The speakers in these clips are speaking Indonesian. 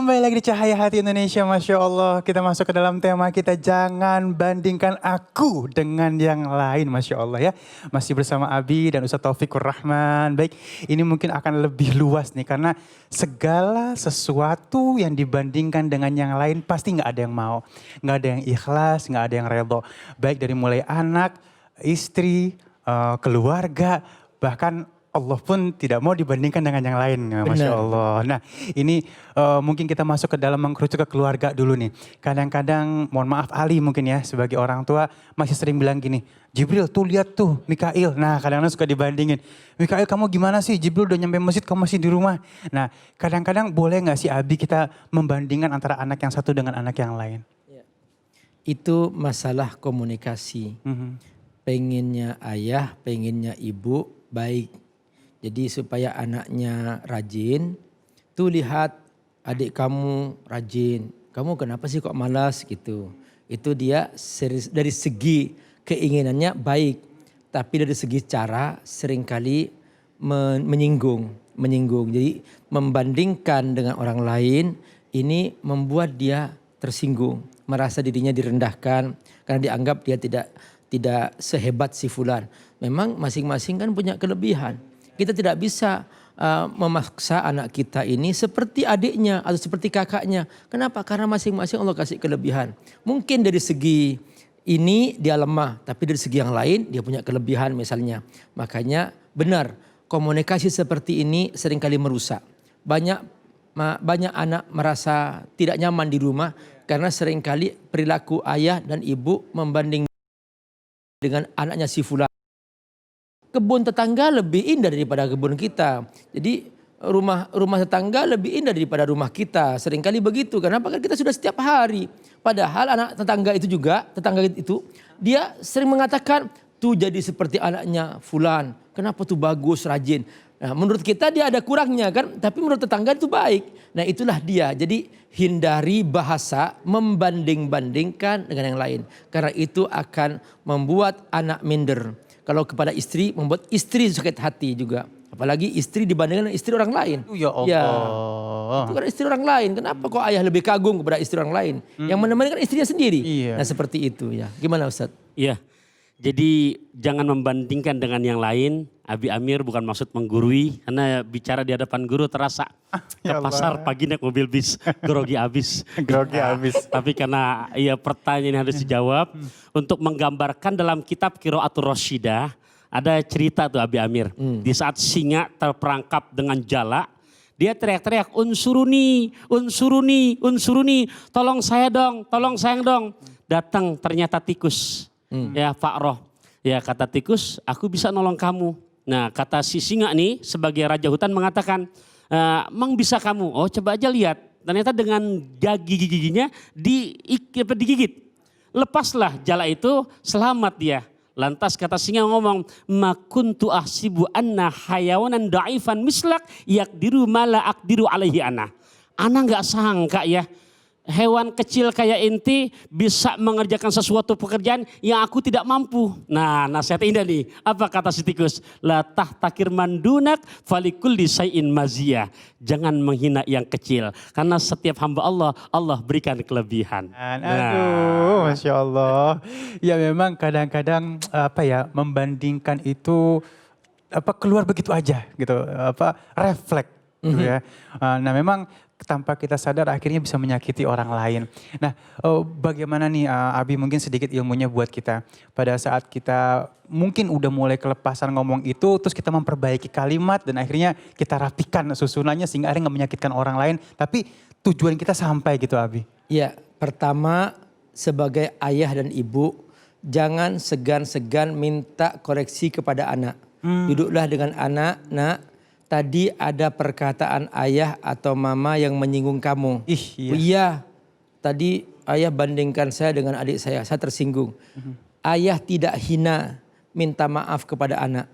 Kembali lagi di Cahaya Hati Indonesia, Masya Allah. Kita masuk ke dalam tema kita, jangan bandingkan aku dengan yang lain, Masya Allah ya. Masih bersama Abi dan Ustadz Taufikur Rahman. Baik, ini mungkin akan lebih luas nih, karena segala sesuatu yang dibandingkan dengan yang lain pasti nggak ada yang mau. Nggak ada yang ikhlas, nggak ada yang redho. Baik dari mulai anak, istri, keluarga, bahkan Allah pun tidak mau dibandingkan dengan yang lain, Masya Allah. Nah ini mungkin kita masuk ke dalam mengkerucut ke keluarga dulu nih. Kadang-kadang, mohon maaf Ali mungkin ya, sebagai orang tua masih sering bilang gini, Jibril tuh lihat tuh Mikail. Nah kadang-kadang suka dibandingin, Mikail kamu gimana sih, Jibril udah nyampe masjid kamu masih di rumah. Nah kadang-kadang boleh gak sih Abi kita membandingkan antara anak yang satu dengan anak yang lain? Itu masalah komunikasi. Pengennya ayah, pengennya ibu baik. Jadi supaya anaknya rajin, tuh lihat adik kamu rajin. Kamu kenapa sih kok malas gitu. Itu dia dari segi keinginannya baik. Tapi dari segi cara seringkali menyinggung. Jadi membandingkan dengan orang lain ini membuat dia tersinggung. Merasa dirinya direndahkan karena dianggap dia tidak sehebat si fulan. Memang masing-masing kan punya kelebihan. Kita tidak bisa memaksa anak kita ini seperti adiknya atau seperti kakaknya. Kenapa? Karena masing-masing Allah kasih kelebihan. Mungkin dari segi ini dia lemah, tapi dari segi yang lain dia punya kelebihan misalnya. Makanya benar, komunikasi seperti ini seringkali merusak. Banyak anak merasa tidak nyaman di rumah karena seringkali perilaku ayah dan ibu membanding dengan anaknya si fulan. Kebun tetangga lebih indah daripada kebun kita. Jadi rumah tetangga lebih indah daripada rumah kita. Seringkali begitu. Kenapa? Kan kita sudah setiap hari. Padahal anak tetangga itu dia sering mengatakan tuh jadi seperti anaknya fulan. Kenapa tuh bagus, rajin. Nah, menurut kita dia ada kurangnya kan, tapi menurut tetangga itu baik. Nah, itulah dia. Jadi hindari bahasa membanding-bandingkan dengan yang lain. Karena itu akan membuat anak minder. Kalau kepada istri, membuat istri sakit hati juga. Apalagi istri dibandingkan dengan istri orang lain. Ya Allah. Ya, itu kan istri orang lain. Kenapa kok ayah lebih kagum kepada istri orang lain? Yang menemani kan istrinya sendiri. Iya. Nah seperti itu ya. Gimana Ustadz? Iya, jadi jangan membandingkan dengan yang lain. Abi Amir bukan maksud menggurui, karena bicara di hadapan guru terasa ke Ya Allah. pasar pagi naik mobil bis, grogi abis. Grogi abis. Tapi karena ya pertanyaan ini harus dijawab, untuk menggambarkan dalam kitab Qiraatul Rasyidah, ada cerita tuh Abi Amir. Di saat singa terperangkap dengan jala, dia teriak-teriak, unsuruni, unsuruni, unsuruni, tolong saya dong, tolong saya dong. Datang ternyata tikus, ya Fa'roh. Ya kata tikus, aku bisa nolong kamu. Nah kata si singa nih sebagai raja hutan mengatakan, emang bisa kamu? Oh coba aja lihat. Ternyata dengan gigi-giginya digigit. Lepaslah jala itu, selamat dia. Lantas kata singa ngomong, ma kuntu ahsibu anna hayawanan da'ifan mislak yakdiru mala akdiru alaihi ana. Ana nggak sangka ya, hewan kecil kayak inti bisa mengerjakan sesuatu pekerjaan yang aku tidak mampu. Nah nasihat indah nih. Apa kata si tikus? La tahtakir mandunak falikul disai'in maziyah. Jangan menghina yang kecil. Karena setiap hamba Allah, Allah berikan kelebihan. Aduh, Masya Allah. Ya memang kadang-kadang membandingkan itu keluar begitu aja gitu. Refleks gitu ya. Nah memang tanpa kita sadar akhirnya bisa menyakiti orang lain. Nah bagaimana nih Abi mungkin sedikit ilmunya buat kita. Pada saat kita mungkin udah mulai kelepasan ngomong itu, terus kita memperbaiki kalimat dan akhirnya kita rapikan susunannya sehingga akhirnya nggak menyakitkan orang lain. Tapi tujuan kita sampai gitu Abi. Ya pertama sebagai ayah dan ibu jangan segan-segan minta koreksi kepada anak. Duduklah dengan anak, nak. Tadi ada perkataan ayah atau mama yang menyinggung kamu. Iya, tadi ayah bandingkan saya dengan adik saya tersinggung. Ayah tidak hina minta maaf kepada anak.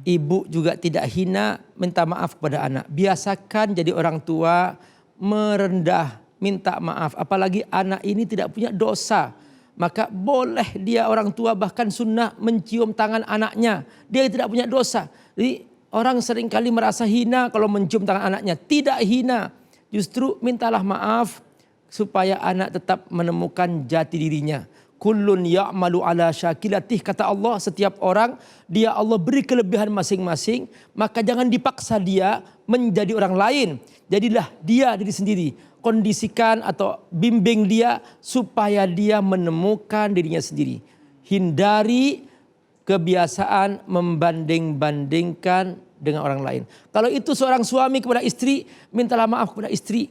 Ibu juga tidak hina minta maaf kepada anak. Biasakan jadi orang tua merendah, minta maaf. Apalagi anak ini tidak punya dosa. Maka boleh dia orang tua bahkan sunnah mencium tangan anaknya. Dia tidak punya dosa. Jadi orang seringkali merasa hina kalau mencium tangan anaknya. Tidak hina. Justru mintalah maaf supaya anak tetap menemukan jati dirinya. Kullun ya'malu ala syakilatih, kata Allah, setiap orang dia Allah beri kelebihan masing-masing, maka jangan dipaksa dia menjadi orang lain. Jadilah dia diri sendiri. Kondisikan atau bimbing dia supaya dia menemukan dirinya sendiri. Hindari kebiasaan membanding-bandingkan dengan orang lain. Kalau itu seorang suami kepada istri, mintalah maaf kepada istri.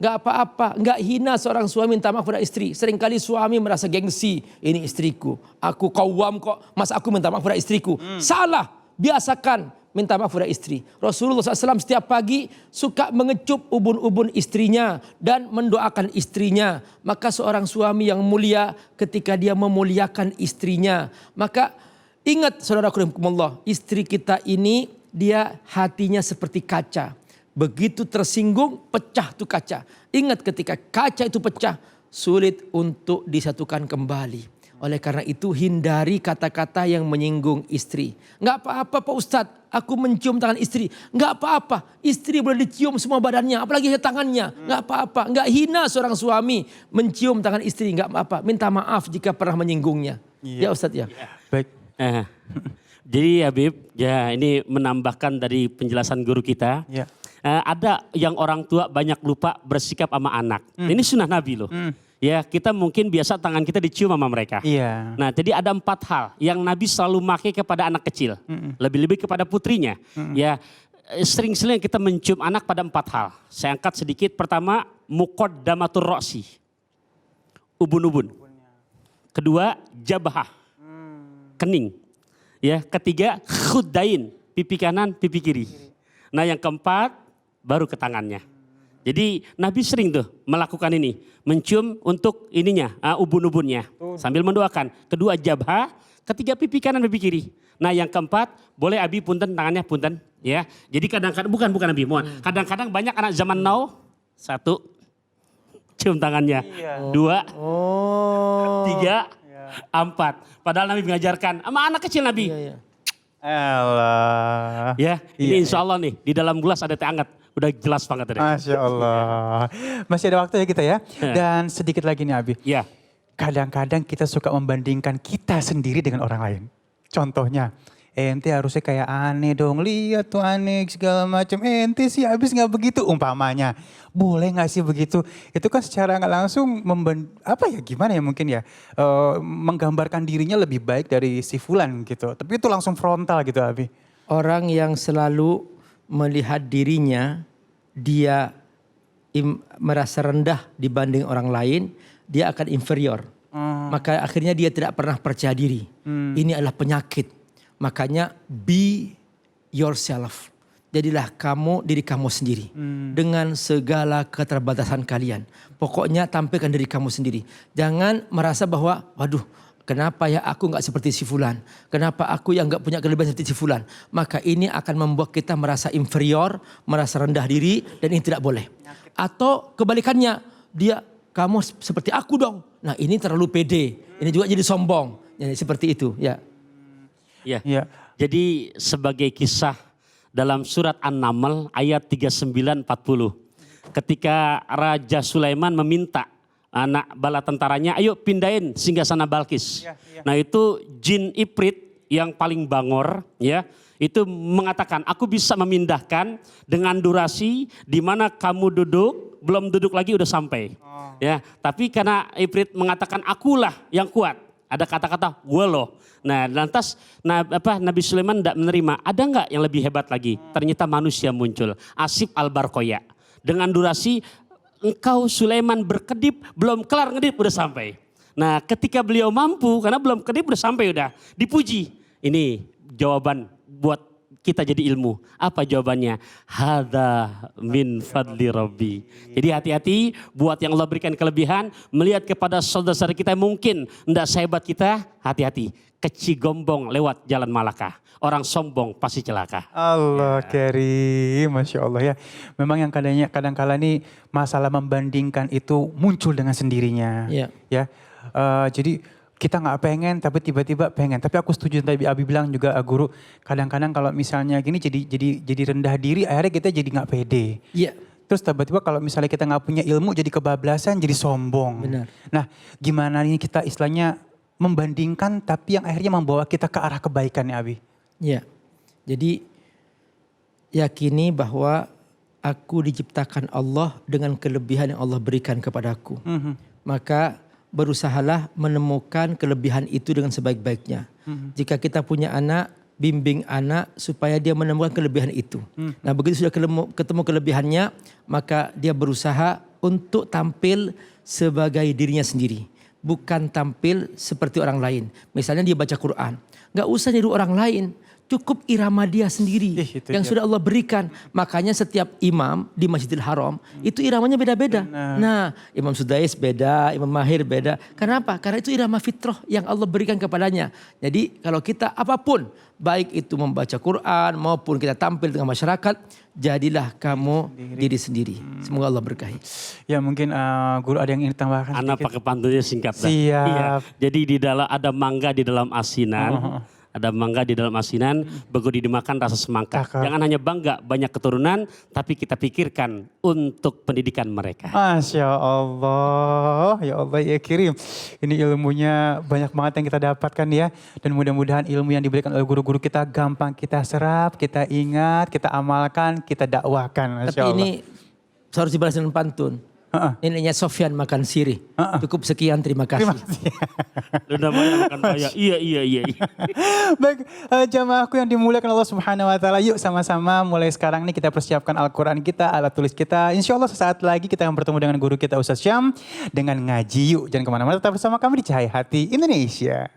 Gak apa-apa, gak hina seorang suami minta maaf kepada istri. Seringkali suami merasa gengsi, ini istriku, aku kawam kok, masa aku minta maaf kepada istriku. Salah, biasakan minta maaf kepada istri. Rasulullah SAW setiap pagi suka mengecup ubun-ubun istrinya dan mendoakan istrinya. Maka seorang suami yang mulia ketika dia memuliakan istrinya, maka ingat saudaraku rahimakumullah, istri kita ini dia hatinya seperti kaca. Begitu tersinggung, pecah tuh kaca. Ingat ketika kaca itu pecah, sulit untuk disatukan kembali. Oleh karena itu hindari kata-kata yang menyinggung istri. Enggak apa-apa Pak Ustadz, aku mencium tangan istri. Enggak apa-apa, istri boleh dicium semua badannya, apalagi tangannya. Enggak apa-apa, enggak hina seorang suami mencium tangan istri, enggak apa-apa. Minta maaf jika pernah menyinggungnya. Ya Ustadz ya. Baik. Jadi Habib, ya ini menambahkan dari penjelasan guru kita. Ya. Ada yang orang tua banyak lupa bersikap sama anak. Ini sunnah Nabi loh. Ya kita mungkin biasa tangan kita dicium sama mereka. Iya. Nah jadi ada 4 hal yang Nabi selalu pakai kepada anak kecil. Lebih-lebih kepada putrinya. Ya sering-sering kita mencium anak pada 4 hal. Saya angkat sedikit. Pertama, muqaddamatur ro'si. Ubun-ubun. Kedua, jabhah. Kening. Ya, ketiga, khuddain. Pipi kanan, pipi kiri. Nah yang keempat, baru ke tangannya. Jadi Nabi sering tuh melakukan ini. Mencium untuk ininya, ubun-ubunnya. Sambil mendoakan. Kedua jabha, ketiga pipi kanan, pipi kiri. Nah yang keempat, boleh Abi punten tangannya, punten. Ya, jadi kadang-kadang, bukan Abi, mohon. Kadang-kadang banyak anak zaman now, 1, cium tangannya. 2, 3, 4. Padahal Nabi mengajarkan, sama anak kecil Nabi. Allah. Ya, ini insya Allah nih di dalam gelas ada teh hangat. Udah jelas banget tadi. Masya Allah. Masih ada waktu ya kita ya. Dan sedikit lagi nih Abi. Ya. Kadang-kadang kita suka membandingkan kita sendiri dengan orang lain. Contohnya, ente harusnya kayak aneh dong. Lihat tuh aneh segala macam. Ente sih habis nggak begitu umpamanya. Boleh nggak sih begitu? Itu kan secara nggak langsung gimana ya mungkin ya. Menggambarkan dirinya lebih baik dari si fulan gitu. Tapi itu langsung frontal gitu Abi. Orang yang selalu melihat dirinya, dia merasa rendah dibanding orang lain, dia akan inferior. Maka akhirnya dia tidak pernah percaya diri. Ini adalah penyakit. Makanya be yourself. Jadilah kamu diri kamu sendiri. Dengan segala keterbatasan kalian. Pokoknya tampilkan diri kamu sendiri. Jangan merasa bahwa waduh kenapa ya aku gak seperti si fulan. Kenapa aku yang gak punya kelebihan seperti si fulan. Maka ini akan membuat kita merasa inferior. Merasa rendah diri dan ini tidak boleh. Atau kebalikannya kamu seperti aku dong. Nah ini terlalu pede. Ini juga jadi sombong. Jadi seperti itu ya. Ya. Jadi sebagai kisah dalam surat An-Naml ayat 39-40. Ketika Raja Sulaiman meminta anak bala tentaranya, ayo pindahin singgasana Balkis. Nah itu jin Ifrit yang paling bangor ya. Itu mengatakan aku bisa memindahkan dengan durasi di mana kamu duduk, belum duduk lagi udah sampai. Ya, tapi karena Ifrit mengatakan akulah yang kuat. Ada kata-kata waloh. Nah lantas Nabi Sulaiman tidak menerima. Ada nggak yang lebih hebat lagi? Ternyata manusia muncul. Asif al-Barkoya. Dengan durasi engkau Sulaiman berkedip belum kelar ngedip udah sampai. Nah ketika beliau mampu karena belum kedip udah sampai udah. Dipuji. Ini jawaban buat kita jadi ilmu. Apa jawabannya? Hadza min fadli Rabbi. Jadi hati-hati buat yang Allah berikan kelebihan. Melihat kepada saudara-saudara kita yang mungkin tidak sehebat kita. Hati-hati. Kecigombong lewat jalan malakah. Orang sombong pasti celaka. Allah karim, Masya Allah ya. Memang yang kadang-kala nih masalah membandingkan itu muncul dengan sendirinya. Ya. Jadi kita nggak pengen tapi tiba-tiba pengen. Tapi aku setuju tadi Abi bilang juga guru. Kadang-kadang kalau misalnya gini jadi rendah diri akhirnya kita jadi nggak pede. Iya. Terus tiba-tiba kalau misalnya kita nggak punya ilmu jadi kebablasan, jadi sombong. Benar. Nah gimana ini kita istilahnya membandingkan tapi yang akhirnya membawa kita ke arah kebaikan ya Abi? Ya, jadi yakini bahwa aku diciptakan Allah dengan kelebihan yang Allah berikan kepadaku. Maka berusahalah menemukan kelebihan itu dengan sebaik-baiknya. Jika kita punya anak, bimbing anak supaya dia menemukan kelebihan itu. Nah begitu sudah ketemu kelebihannya, maka dia berusaha untuk tampil sebagai dirinya sendiri. Bukan tampil seperti orang lain. Misalnya dia baca Quran. Gak usah niru orang lain. Cukup irama dia sendiri yang sudah Allah berikan. Makanya setiap imam di Masjidil Haram itu iramanya beda-beda. Nah, Imam Sudais beda, Imam Mahir beda. Kenapa? Karena itu irama fitrah yang Allah berikan kepadanya. Jadi kalau kita apapun, baik itu membaca Quran maupun kita tampil dengan masyarakat, jadilah kamu diri sendiri. Semoga Allah berkahi. Ya mungkin guru ada yang ingin tambahkan Anak sedikit? pakai pantunnya singkat. Siap. Iya. Jadi di dalam ada mangga di dalam asinan. Ada mangga di dalam asinan, begitu dimakan rasa semangka. Jangan hanya bangga banyak keturunan, tapi kita pikirkan untuk pendidikan mereka. Masya Allah, ya Allah ya kirim. Ini ilmunya banyak banget yang kita dapatkan ya. Dan mudah-mudahan ilmu yang diberikan oleh guru-guru kita gampang kita serap, kita ingat, kita amalkan, kita dakwakan. Masya Tapi Allah. ini harus dibalas dengan pantun. Neneknya Sofyan makan sirih. Cukup sekian, terima kasih. Udah banyak makan raya. Iya. Baik, jamaahku yang dimuliakan Allah Subhanahu wa taala, yuk sama-sama mulai sekarang nih kita persiapkan Al-Qur'an kita, alat tulis kita. Insya Allah sesaat lagi kita akan bertemu dengan guru kita Ustaz Syam dengan ngaji. Yuk, jangan kemana-mana, tetap bersama kami di Cahaya Hati Indonesia.